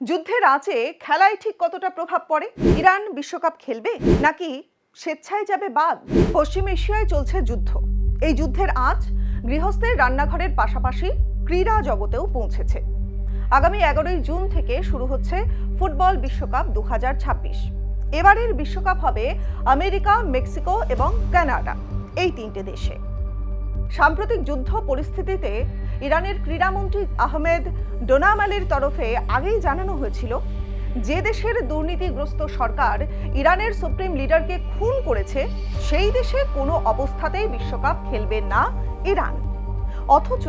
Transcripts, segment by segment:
যুদ্ধের আঁচে খেলায় ঠিক কতটা প্রভাব পড়ে? ইরান বিশ্বকাপ খেলবে নাকি স্বেচ্ছায় যাবে বাদ? পশ্চিম এশিয়ায় চলছে যুদ্ধ। এই যুদ্ধের আঁচ গৃহস্থের রান্নাঘরের পাশাপাশি ক্রীড়া জগতেও পৌঁছেছে। আগামী 11ই জুন থেকে শুরু হচ্ছে ফুটবল বিশ্বকাপ 2026। এবারের বিশ্বকাপ হবে আমেরিকা, মেক্সিকো এবং কানাডা, এই তিনটে দেশে। সাম্প্রতিক যুদ্ধ পরিস্থিতিতে ইরানের ক্রীড়ামন্ত্রী আহমেদ ডোনামালির তরফে আগেই জানানো হয়েছিল, যে দেশের দুর্নীতিগ্রস্ত সরকার ইরানের সুপ্রিম লিডারকে খুন করেছে, সেই দেশে কোনো অবস্থাতেই বিশ্বকাপ খেলবে না ইরান। অথচ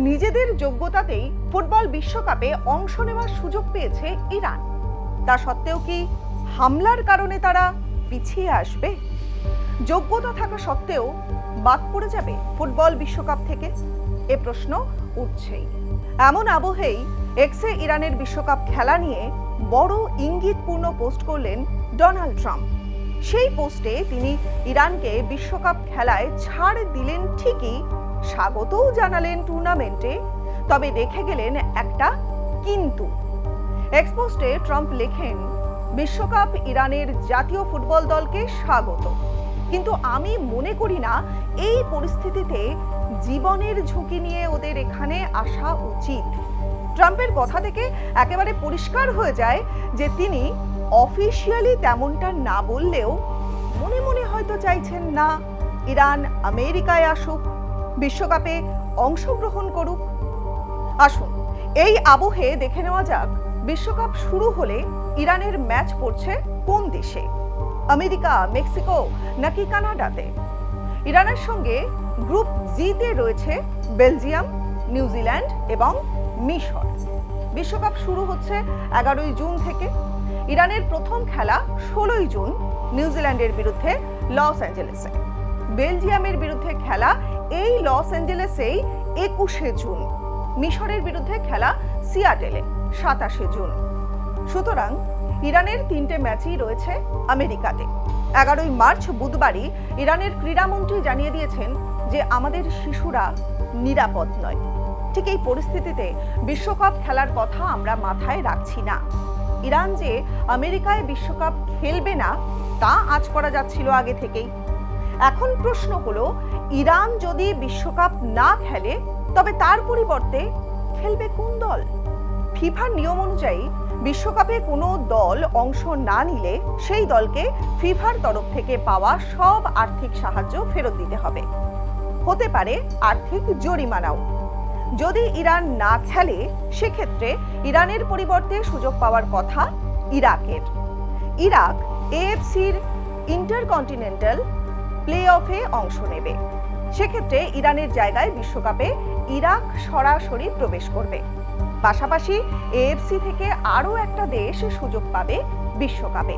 নিজেদের যোগ্যতাতেই ফুটবল বিশ্বকাপে অংশ নেওয়ার সুযোগ পেয়েছে ইরান। তা সত্ত্বেও কি হামলার কারণে তারা পিছিয়ে আসবে? যোগ্যতা থাকা সত্ত্বেও বাদ পড়ে যাবে ফুটবল বিশ্বকাপ থেকে? এ প্রশ্ন উঠছেই। এমন আবহেই এক্সে ইরানের বিশ্বকাপ খেলা নিয়ে বড় ইঙ্গিতপূর্ণ পোস্ট করলেন ডোনাল্ড ট্রাম্প। সেই পোস্টে তিনি ইরানকে বিশ্বকাপ খেলায় ছাড় দিলেন ঠিকই, স্বাগতও জানালেন টুর্নামেন্টে, তবে রেখে গেলেন একটা কিন্তু। এক্স পোস্টে ট্রাম্প লেখেন, বিশ্বকাপ ইরানের জাতীয় ফুটবল দলকে স্বাগত, কিন্তু আমি মনে করি না এই পরিস্থিতিতে জীবনের ঝুঁকি নিয়ে ওদের এখানে আসা উচিত। ট্রাম্পের কথা থেকে একেবারে পরিষ্কার হয়ে যায় যে তিনি অফিশিয়ালি তেমনটা না বললেও মনে মনে হয়তো চাইছেন না ইরান আমেরিকায় আসুক, বিশ্বকাপে অংশগ্রহণ করুক। আসুন এই আবহে দেখে নেওয়া যাক, বিশ্বকাপ শুরু হলে ইরানের ম্যাচ পড়ছে কোন দেশে? আমেরিকা, মেক্সিকো নাকি কানাডাতে? ইরানের সঙ্গে গ্রুপ জিতে রয়েছে বেলজিয়াম, নিউজিল্যান্ড এবং মিশর। বিশ্বকাপ শুরু হচ্ছে 11ই জুন থেকে। ইরানের প্রথম খেলা 16ই জুন নিউজিল্যান্ডের বিরুদ্ধে লস অ্যাঞ্জেলেসে। বেলজিয়ামের বিরুদ্ধে খেলা এই লস অ্যাঞ্জেলেসেই 21শে জুন। মিশরের বিরুদ্ধে খেলা সিয়াটেলে 27শে জুন। সুতরাং ইরানের তিনটে ম্যাচই রয়েছে আমেরিকাতে। 11ই মার্চ বুধবারই ইরানের ক্রীড়ামন্ত্রী জানিয়ে দিয়েছেন যে আমাদের শিশুরা নিরাপদ নয়। ঠিক এই পরিস্থিতিতে বিশ্বকাপ খেলার কথা আমরা মাথায় রাখছি না। ইরান যে আমেরিকায় বিশ্বকাপ খেলবে না তা আঁচ করা যাচ্ছিল আগে থেকেই। এখন প্রশ্ন হলো, ইরান যদি বিশ্বকাপ না খেলে তবে তার পরিবর্তে খেলবে কোন দল? ফিফার নিয়ম অনুযায়ী বিশ্বকাপে কোনো দল অংশ না নিলে সেই দলকে ফিফার তরফ থেকে পাওয়া সব আর্থিক সাহায্য ফেরত দিতে হবে। হতে পারে আর্থিক জরিমানাও। যদি ইরান না খেলে সেক্ষেত্রে ইরানের পরিবর্তে সুযোগ পাওয়ার কথা ইরাকের। ইরাক এএফসির ইন্টারকন্টিনেন্টাল প্লে অফে অংশ নেবে। সেক্ষেত্রে ইরানের জায়গায় বিশ্বকাপে ইরাক সরাসরি প্রবেশ করবে। পাশাপাশি এএফসি থেকে আরও একটা দেশ সুযোগ পাবে বিশ্বকাপে।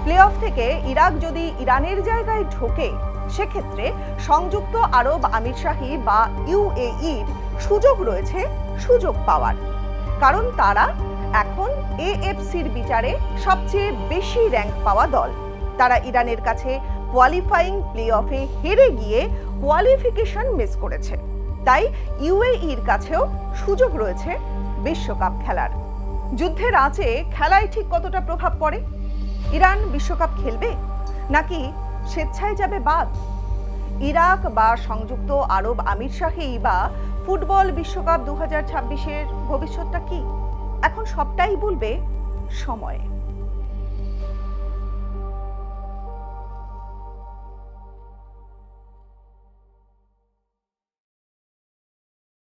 প্লে অফ থেকে ইরাক যদি ইরানের জায়গায় ঢোকে সেক্ষেত্রে সংযুক্ত আরব আমিরশাহী বা ইউএইর সুযোগ রয়েছে সুযোগ পাওয়ার, কারণ তারা এখন এএফসির বিচারে সবচেয়ে বেশি র্যাঙ্ক পাওয়া দল। তারা ইরানের কাছে কোয়ালিফাইং প্লে অফে হেরে গিয়ে কোয়ালিফিকেশন মিস করেছে, তাই ইউএইর কাছেও সুযোগ রয়েছে বিশ্বকাপ খেলার। যুদ্ধের আঁচে খেলায় ঠিক কতটা প্রভাব পড়ে? ইরান বিশ্বকাপ খেলবে নাকি স্বেচ্ছায় যাবে বাদ? ইরাক বা সংযুক্ত আরব আমিরশাহী বা ফুটবল বিশ্বকাপ 2026-এর ভবিষ্যৎটা কি? এখন সবটাই বলবে সময়।